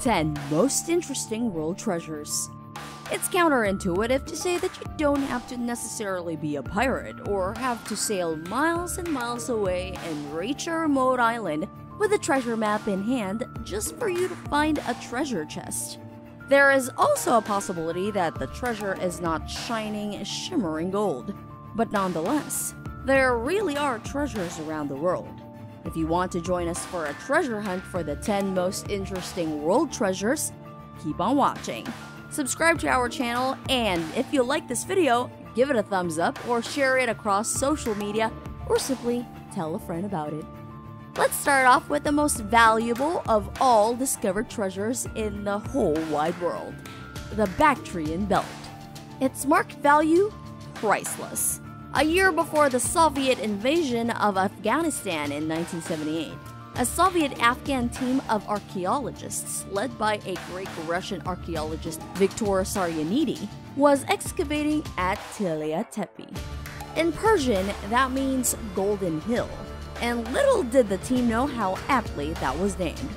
10 most interesting world treasures. It's counterintuitive to say that you don't have to necessarily be a pirate or have to sail miles and miles away and reach a remote island with a treasure map in hand just for you to find a treasure chest. There is also a possibility that the treasure is not shining, shimmering gold, but nonetheless, there really are treasures around the world. If you want to join us for a treasure hunt for the 10 most interesting world treasures, keep on watching. Subscribe to our channel, and if you like this video, give it a thumbs up or share it across social media, or simply tell a friend about it. Let's start off with the most valuable of all discovered treasures in the whole wide world, the Bactrian Belt. Its market value? Priceless. A year before the Soviet invasion of Afghanistan in 1978, a Soviet-Afghan team of archaeologists led by a Greek Russian archaeologist Viktor Sarianidi was excavating at Tillya tepe. In Persian, that means golden hill, and little did the team know how aptly that was named.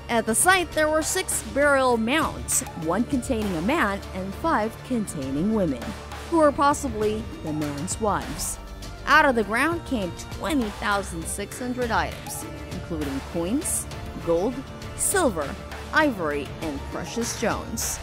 At the site, there were 6 burial mounds, 1 containing a man and 5 containing women, who were possibly the man's wives. Out of the ground came 20,600 items, including coins, gold, silver, ivory, and precious stones.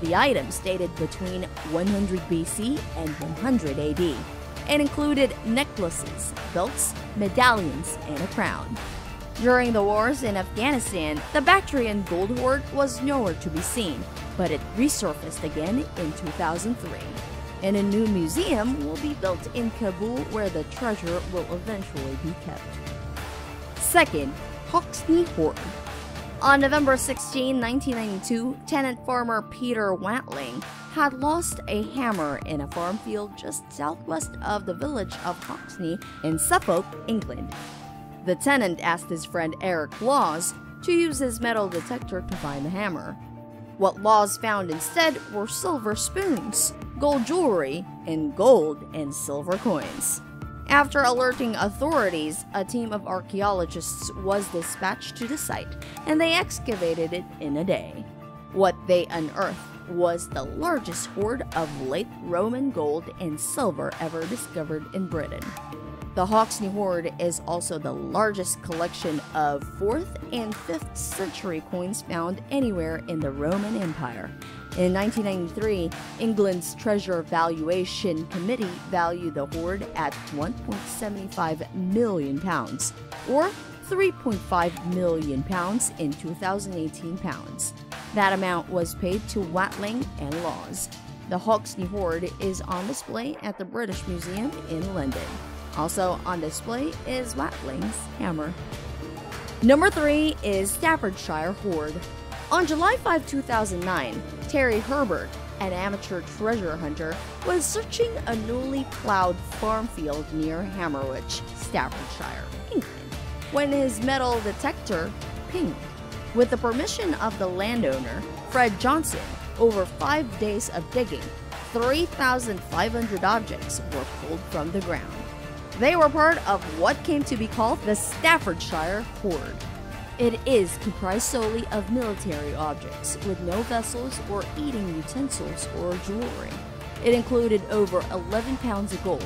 The items dated between 100 BC and 100 AD, and included necklaces, belts, medallions, and a crown. During the wars in Afghanistan, the Bactrian Gold Hoard was nowhere to be seen, but it resurfaced again in 2003. And a new museum will be built in Kabul where the treasure will eventually be kept. Second, Hawksney Hoard. On November 16, 1992, tenant farmer Peter Watling had lost a hammer in a farm field just southwest of the village of Hawksney in Suffolk, England. The tenant asked his friend Eric Laws to use his metal detector to find the hammer. What Laws found instead were silver spoons, gold jewelry, and gold and silver coins. After alerting authorities, a team of archaeologists was dispatched to the site, and they excavated it in a day. What they unearthed was the largest hoard of late Roman gold and silver ever discovered in Britain. The Hawksney Hoard is also the largest collection of 4th and 5th century coins found anywhere in the Roman Empire. In 1993, England's Treasure Valuation Committee valued the hoard at £1.75 million, or £3.5 million in 2018 pounds. That amount was paid to Watling and Laws. The Hawksney Hoard is on display at the British Museum in London. Also on display is Watling's hammer. Number 3 is Staffordshire Hoard. On July 5, 2009, Terry Herbert, an amateur treasure hunter, was searching a newly plowed farm field near Hammerwich, Staffordshire, England, when his metal detector pinged. With the permission of the landowner, Fred Johnson, over 5 days of digging, 3,500 objects were pulled from the ground. They were part of what came to be called the Staffordshire Hoard. It is comprised solely of military objects, with no vessels or eating utensils or jewelry. It included over 11 pounds of gold,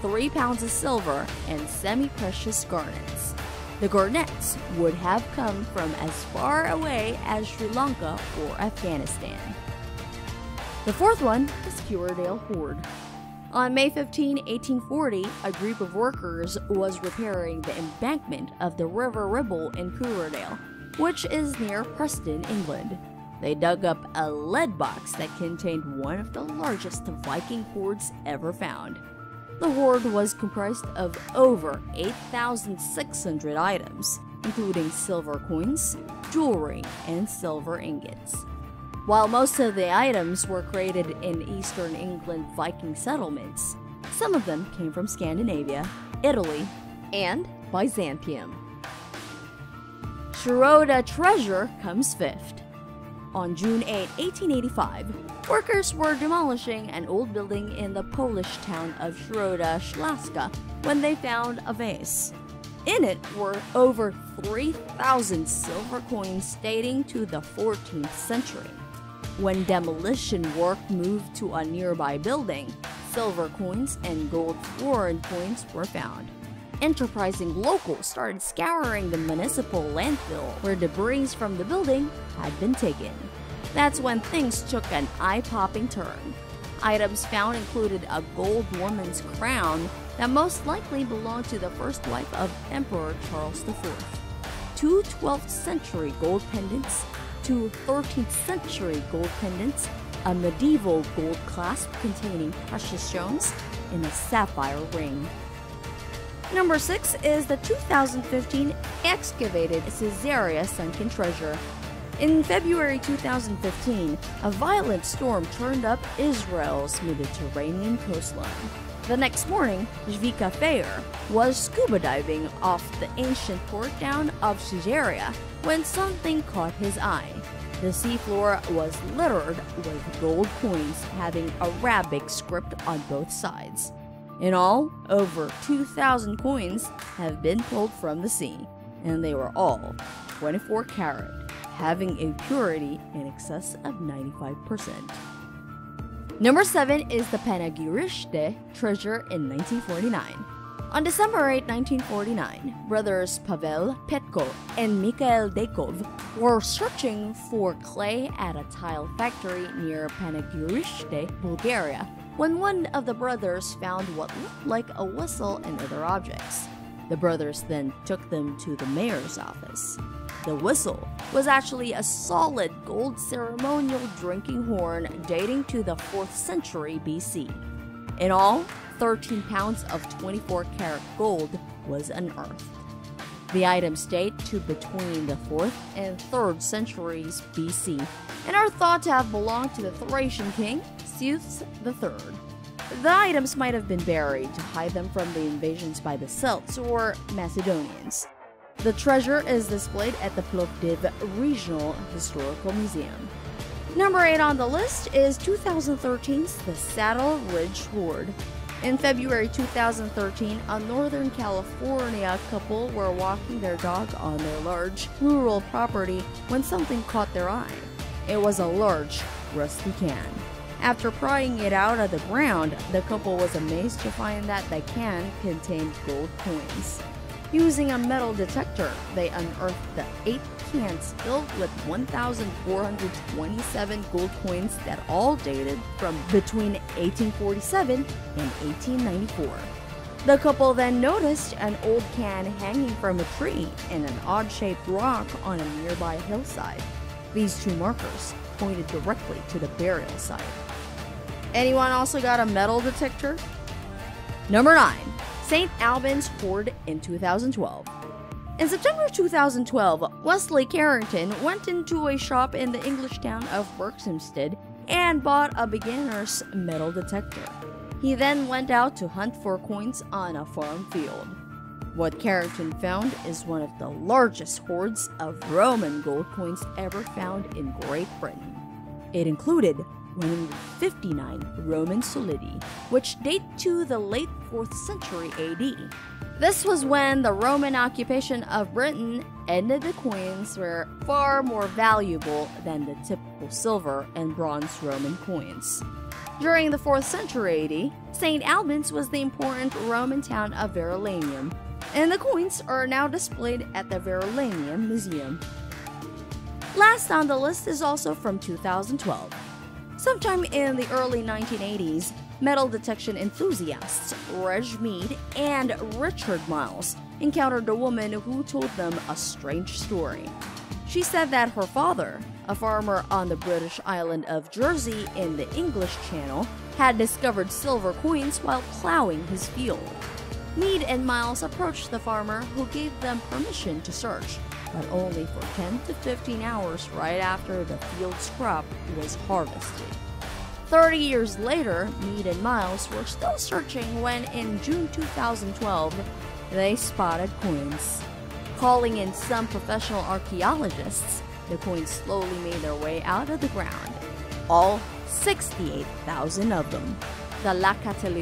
3 pounds of silver, and semi-precious garnets. The garnets would have come from as far away as Sri Lanka or Afghanistan. The fourth one is Curedale Hoard. On May 15, 1840, a group of workers was repairing the embankment of the River Ribble in Curedale, which is near Preston, England. They dug up a lead box that contained one of the largest Viking hoards ever found. The hoard was comprised of over 8,600 items, including silver coins, jewelry, and silver ingots. While most of the items were created in eastern England Viking settlements, some of them came from Scandinavia, Italy, and Byzantium. Caesarea Treasure comes fifth. On June 8, 1885, workers were demolishing an old building in the Polish town of Środa Śląska when they found a vase. In it were over 3,000 silver coins dating to the 14th century. When demolition work moved to a nearby building, silver coins and gold foreign coins were found. Enterprising locals started scouring the municipal landfill where debris from the building had been taken. That's when things took an eye-popping turn. Items found included a gold woman's crown that most likely belonged to the first wife of Emperor Charles IV, 2 12th century gold pendants, 2 13th century gold pendants, a medieval gold clasp containing precious stones, and a sapphire ring. Number 6 is the 2015 excavated Caesarea sunken treasure. In February 2015, a violent storm turned up Israel's Mediterranean coastline. The next morning, Zvika Feyer was scuba diving off the ancient port town of Caesarea when something caught his eye. The seafloor was littered with gold coins having Arabic script on both sides. In all, over 2,000 coins have been pulled from the sea, and they were all 24 karat, having a purity in excess of 95%. Number 7 is the Panagiris Treasure in 1949. On December 8, 1949, brothers Pavel Petko and Mikhail Dekov were searching for clay at a tile factory near Panagiris, Bulgaria, when one of the brothers found what looked like a whistle and other objects. The brothers then took them to the mayor's office. The whistle was actually a solid gold ceremonial drinking horn dating to the 4th century BC. In all, 13 pounds of 24 karat gold was unearthed. The items date to between the 4th and 3rd centuries BC and are thought to have belonged to the Thracian king, Zeus III. The items might have been buried to hide them from the invasions by the Celts or Macedonians. The treasure is displayed at the Plovdiv Regional Historical Museum. Number 8 on the list is 2013's the Saddle Ridge Hoard. In February 2013, a Northern California couple were walking their dog on their large rural property when something caught their eye. It was a large, rusty can. After prying it out of the ground, the couple was amazed to find that the can contained gold coins. Using a metal detector, they unearthed the 8 cans filled with 1,427 gold coins that all dated from between 1847 and 1894. The couple then noticed an old can hanging from a tree and an odd-shaped rock on a nearby hillside. These two markers pointed directly to the burial site. Anyone also got a metal detector? Number 9. St. Albans Hoard in 2012. In September 2012, Wesley Carrington went into a shop in the English town of Berkhamsted and bought a beginner's metal detector. He then went out to hunt for coins on a farm field. What Carrington found is one of the largest hoards of Roman gold coins ever found in Great Britain. It included 159 Roman solidi, which date to the late 4th century AD. This was when the Roman occupation of Britain ended. The coins were far more valuable than the typical silver and bronze Roman coins. During the 4th century AD, St. Albans was the important Roman town of Verulamium, and the coins are now displayed at the Verulamium Museum. Last on the list is also from 2012. Sometime in the early 1980s, metal detection enthusiasts Reg Mead and Richard Miles encountered a woman who told them a strange story. She said that her father, a farmer on the British island of Jersey in the English Channel, had discovered silver coins while plowing his field. Mead and Miles approached the farmer, who gave them permission to search, but only for 10 to 15 hours right after the field's crop was harvested. 30 years later, Mead and Miles were still searching when, in June 2012, they spotted coins. Calling in some professional archaeologists, the coins slowly made their way out of the ground, all 68,000 of them. The Bactrian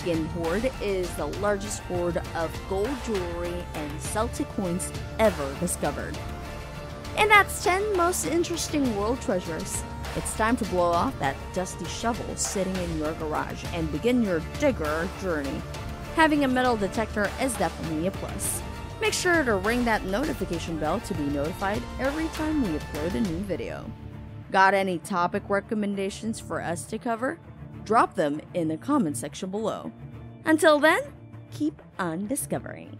II hoard is the largest hoard of gold jewelry and Celtic coins ever discovered. And that's 10 most interesting world treasures. It's time to blow off that dusty shovel sitting in your garage and begin your digger journey. Having a metal detector is definitely a plus. Make sure to ring that notification bell to be notified every time we upload a new video. Got any topic recommendations for us to cover? Drop them in the comment section below. Until then, keep on discovering.